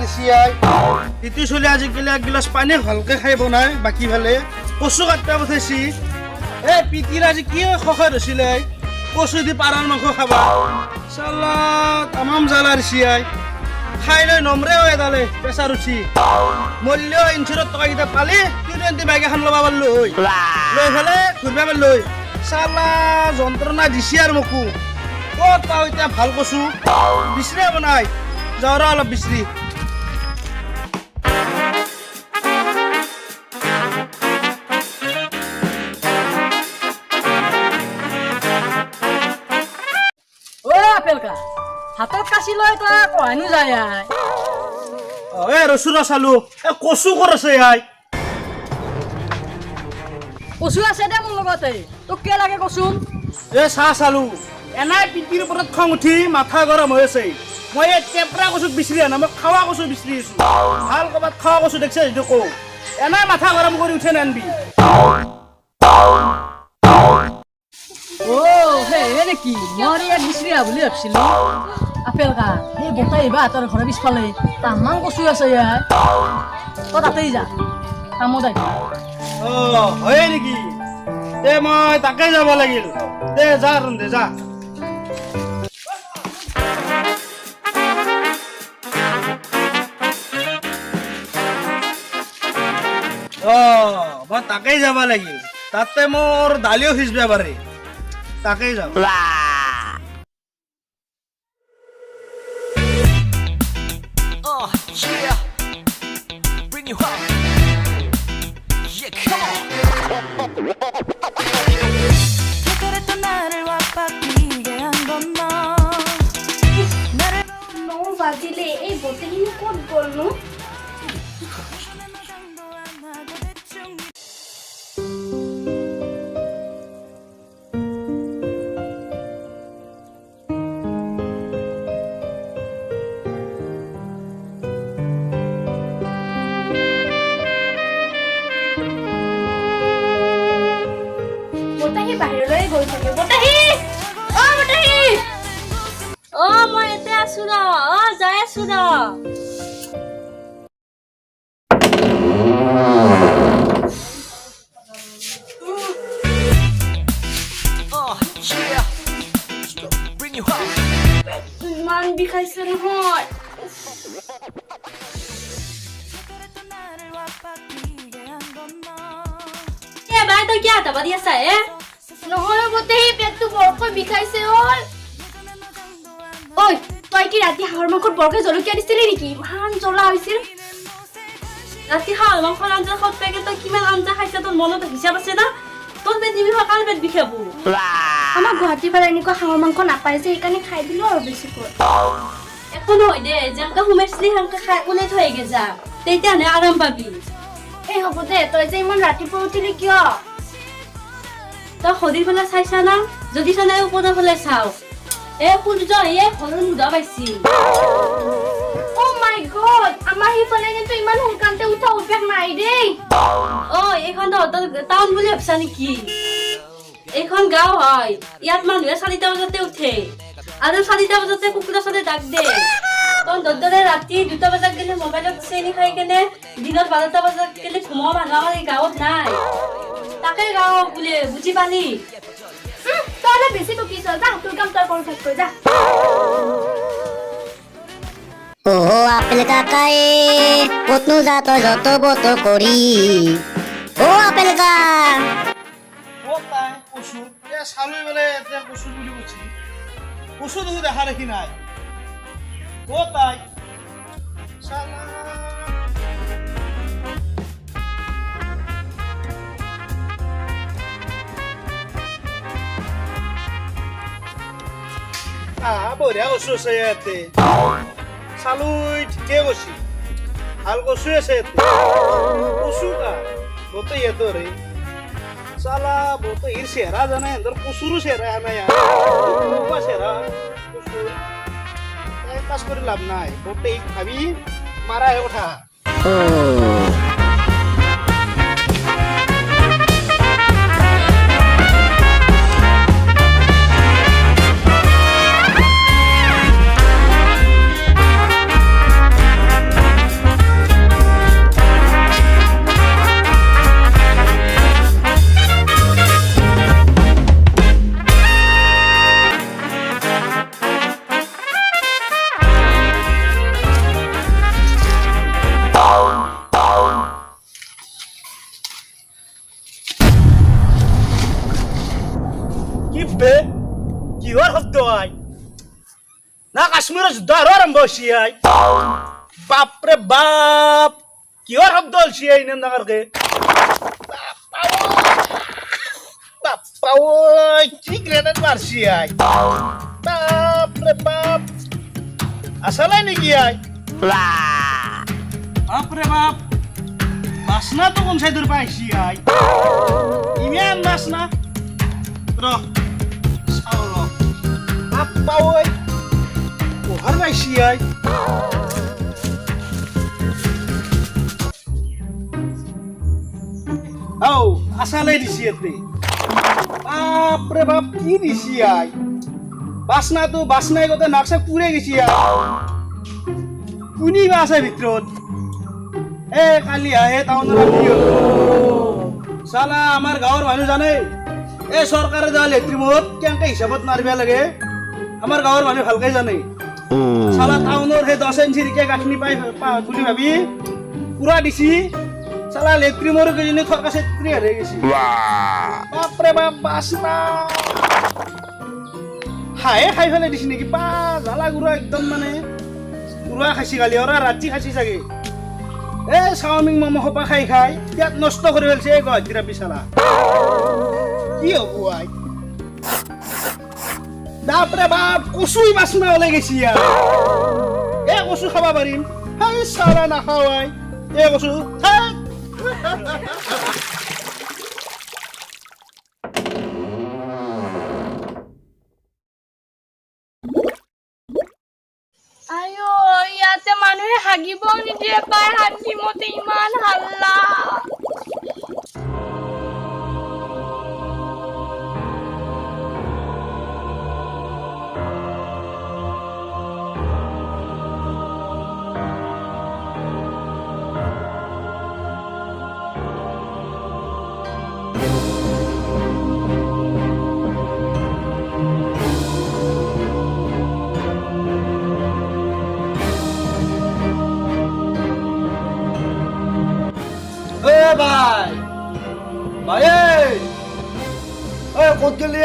দিছি আই ইতি চলি আজিকালি এক গিলাচ পানী ভালকে খাই বনাই বাকী ভালে কচু কাটটা পঠাইছি এ পিতিৰ আজি কি খখা হৈছিলে কচু দি পাৰাৰ মাংস খাবা চালা তামাম জ্বালা দিছি আই খাই লৈ নমৰে হৈ এডালে প্ৰেছাৰ উঠি মূল্য ইঞ্চুৰত টকাকেইটা পালি টি-20 বাইক এখন ল'ব পাৰিলো হৈ লৈ ফেলে ঘূৰিব পাৰিলো চালা যন্ত্ৰণা দিছি আৰু মোকো ক'ত পাওঁ এতিয়া ভাল কচু বিচৰি বনাই যাওঁ ৰ অলপ বিচৰি হাতত কাচি লৈ তই কহানো যায় এ ৰচু ৰ চালো এ কচু ক'ত আছে আই কচু আছে দে মোৰ লগতে তোক কিয় লাগে কচোন এ চাহ চালো এনাই পিটিৰ ওপৰত খং উঠি মাথা গৰম হৈ আছে মই এই টেপৰা কচুক বিচাৰি আনা মই খাৱা কচু বিচাৰি আছো ভাল ক'ৰবাত খাৱা কচু দেখিছে সেইটো কওঁ এনাই মাথা গৰম কৰি উঠে নানবি হে নেকি মই ইয়াত বিচাৰি আহ বুলি ভাবিছিলো আপেল কা সেই বতাহ আহিবা তোৰ ঘৰৰ পিছফালে তামান কচু আছে ইয়াত তই তাতেই যা কামত আহিবা হয় নেকি দে মই তাকে যাব লাগিল দে যা ৰন্ধে যা মই তাকেই যাব লাগিল তাতে মোৰ দালিও সিজব পাৰে তাকেই যাওঁ বাজিলে এই বস্তুখিনি ক'ত গ'লনো বতাহি বাহিৰলৈ গৈ থাকে বতাহি মই এতে আছো ৰ যাই আছো ৰ ইমান বিষাইছে নহয় বাই তই কি আটা বাদি আছা নহয় বতাহি পেটটো বৰকৈ বিষাইছে ঐ তই কি ৰাতি হাঁহৰ মাংসত বৰকে জলকীয়া দিছিলি নেকি ইমান জ্বলা হৈছিল ৰাতি হাঁহৰ মাংসৰ আঞ্জা খাওঁতে পেকে তই কিমান আঞ্জা খাইছা তোৰ মনত হিচাপ আছে না তোৰ পেট নিবিষৰ কাৰণে পেট বিষাব আমাৰ গুৱাহাটীৰ ফালে এনেকুৱা হাঁহৰ মাংস নাপায় যে সেইকাৰণে খাই দিলো আৰু বেছিকৈ একো নহয় দে যেনেকে সোমাইছিলি সেনেকে খাই ওলাই থৈ আগে যা তেতিয়াহে আৰাম পাবি এই হ'ব দে তই যে ইমান ৰাতিপুৱা উঠিলি কিয় তই শৰীৰ ফালে চাইছা না যদি চা নাই ওপৰৰ ফালে চাও সূৰ্য ঘৰৰ মুদা পাইছি মাই গড আমাৰ সিফালে কিন্তু ইমান সোনকালে উঠা অভ্যাস নাই দেই এইখন তহঁতৰ টাউন বুলি ভাবছা নেকি এইখন গাঁও হয় ইয়াত মানুহে 4টা বজাতে উঠে আৰু 4টা বজাতে কুকুৰা চলে ডাক দে তহঁতৰ দৰে ৰাতি 2টা বজাত গেলে মোবাইলত চেনি খাই কেনে দিনত 12টা বজাত গেলে ঘুমোৱা মানুহ আমাৰ এই গাঁৱত নাই তাকে গাঁও বোলে বুজি পালি তাহলে বেশি তো কি চল যা তোর কাম তোর করে থাকতে যা ও আপেল কাকাই কতনু যাত যত বত করি ও আপেল কা ও তাই কচু এ চালুই বেলে এতে কচু বুলি কৈছি কচু দেখি দেখা দেখি নাই ও তাই চালা বঢ়িয়া কচু আছে ইয়াতে চালুই ঠিকে কৈছি ভাল কচু আছে কচু কা বতে ইয়াতো ৰে চালা বতে ইৰ চেহেৰা জানে এন্দৰ কচুৰো চেহেৰা নাই কোৱা চেহেৰা কচু টাইম পাছ কৰি লাভ নাই বতে ইক ভাবি মাৰাহে কথা কাশ্মীৰৰ যুদ্ধ আৰু আৰম্ভ হৈছে বাপৰে বাপ কিহৰ শব্দ হৈছে ইমান ডাঙৰকে বাপ্পা ঐ কি গ্ৰেনেড মাৰছি বাপৰে বাপ আছালাই নেকি বাপৰে বাপ বাসনাটো কোন চাইডৰ পৰা আহিছি ইমান বাসনা ৰ চাও ৰ বাপ্পা ঐ পোহৰ পাইছি আও আছালাই দিছি এতে বাপরে বাপ কি দিছি বাসনাটো বাসনাই গতে নাকছে পুরে গেছি কোনি বা আছে ভিতৰত এ কালি আহে টাউনৰ কি হল সালা আমাৰ গাঁৱৰ মানুহ জানে এ চৰকাৰে দিয়া লেট্ৰিমত কেনেকে হিচাপত মাৰিবা লাগে আমাৰ গাঁৱৰ মানুহ ভালকে জানে সালা টাউনৰ সেই 10 ইঞ্চিৰিকে গাঁঠনি পাই বুলি ভাবি পুৰা দিছি সালা লেট্ৰিমৰ কেজনী থৰকা চেত্ৰী হাৰে গেছি বাপৰে বাপ বাসনা হায়ে খাই ফেলে দিছি নেকি পা জ্বালা গুড়া একদম মানে পুৰা খাইছি কালি আৰু ৰাতি খাইছি চাগে এ চাওমিন ম'ম' সোপা খাই খাই পেট নষ্ট কৰি ফেলছে এই গুৱাহাটীৰ পিছালা কি হ'ব বাপৰে বাপ কচুই বাসনা ওলাই গেছি এ কচু খাব পাৰিম হাই চালা নাখাও এ কচু আয়ো ইয়াতে মানুহে হাগিব নিদিয়ে পাই হাগি মতে ইমান হাল্লা ভাই ভাই ক'ত গেলি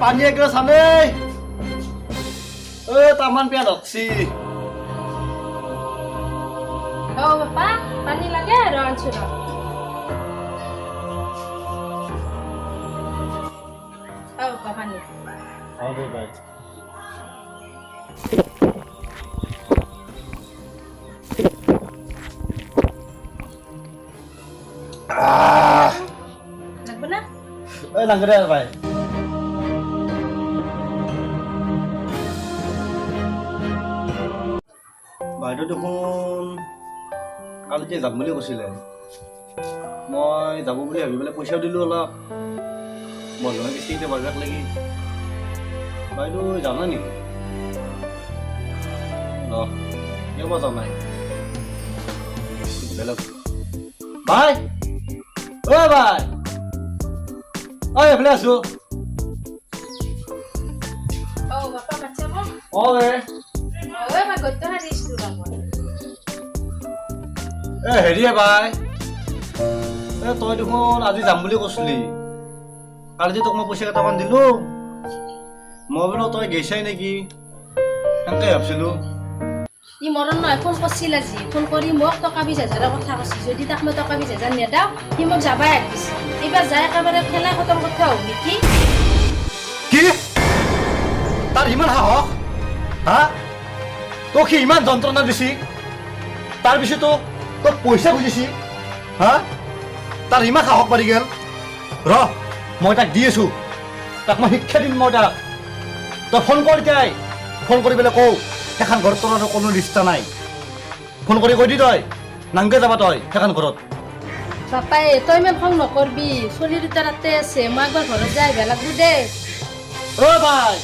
পানী এগিলাচ আনে তামান পিয়া লাগছি বাপা পানী লাগে আৰু আনছো বাপা পানী লাগবে না লাগে দে ভাই বাইদেউ দেখোন কালি যে যাম বুলি কৈছিলে মই যাব বুলি ভাবি পেলাই পইচাও দিলোঁ অলপ বন্ধনে বেছি এতিয়া বাজাক লাগি বাইদেউ জানা নেকি কিয় বা জানাই ভাই ভাই এইফালে আছো বাপা বাচ্চা মই গত্য হাৰিছিলো হেৰিয়ে ভাই তই দেখোন আজি যাম বুলি কৈছিলি কালি যে তোক মই পইচা কেইটামান দিলো মই বোলো তই গৈছাই নেকি সেনেকে ভাবছিলো ই মৰণ নহয় ফোন কৰিছিল আজি ফোন কৰি মোক টকা 20,000 কথা কৈছি যদি তাক মই টকা 20,000 নেদাও সি মোক যাবাই আহিছে এইবাৰ যাই একেবাৰে খেলা খতম কথা হ'ব নেকি কি তাৰ ইমান সাহস হা তোক সি ইমান যন্ত্ৰণা দিছি তাৰপিছতো তোক পইচা খুজিছি হা তাৰ ইমান সাহস বাঢ়ি গেল মই তাক দি আছো তাক মই শিক্ষা দিম মই তাক তই ফোন কৰ এতিয়া ফোন কৰি পেলাই কওঁ সেইখন ঘৰত তোৰ আৰু কোনো ৰিষ্টা নাই ফোন কৰি কৈ দি তই নাংগে যাবা তই সেইখন ঘৰত বাপাই তই ইমান খং নকৰবি চলি দুটা তাতে আছে মই একবাৰ ঘৰত যাই আহিব লাগবো দে ভাই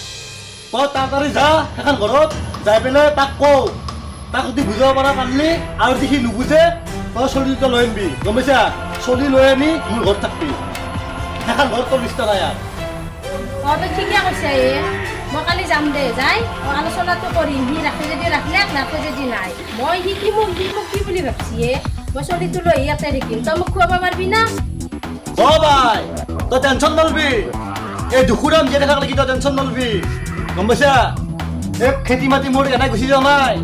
তই তাড়াতাড়ি যা সেইখন ঘৰত যাই পেলাই তাক কওঁ তাক যদি বুজাব পৰা পাৰিলি আৰু যদি সি নুবুজে তই চলি দুটা লৈ আনিবি গম পাইছা চলি লৈ আনি মোৰ ঘৰত থাকবি সেইখন ঘৰত তোৰ ৰিষ্টা নাই তই ঠিকে কৈছে মই কালি যাম দে যাই আলোচনাটো কৰিম সি ৰাখে যদি ৰাখিলে নাখে যদি নাই মই সি কি মোক কি বুলি ভাবছি মই চলিটো লৈ ইয়াতে থাকিম তই মোক খুৱাব পাৰিবি না ভাই তই টেনশ্যন নলবি এই দুখুৰাম জীয়াই থাক লাগি তই টেনশ্যন নলবি গম পাইছা এই খেতি মাটি মোৰ এনে গুচি যোৱা নাই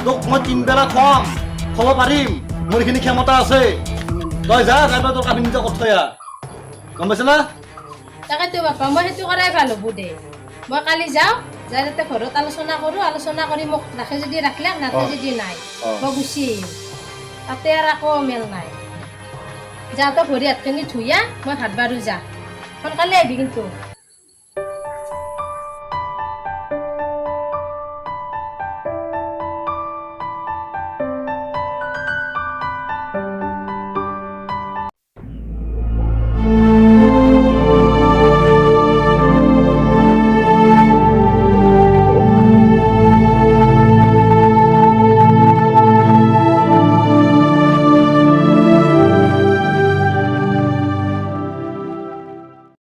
তোক মই 3 বেলা খুৱাম খাব পাৰিম মোৰ এইখিনি ক্ষমতা আছে তই যা যাই তোৰ কাম নিজে কৰি থৈ আহ গম পাইছা না তাকেতো বাপা মই সেইটো কৰাই ভাল হ'ব দে মই কালি যাওঁ যাই তাতে ঘৰত আলোচনা কৰোঁ আলোচনা কৰি মোক ৰাখে যদি ৰাখিলে নাথাকে যদি নাই মই গুচি আহিম তাতে আৰু আকৌ মেল নাই যা তই ভৰি হাতখিনি ধুই আহ মই ভাত বাঢ়ো যা সোনকালে আহিবি কিন্তু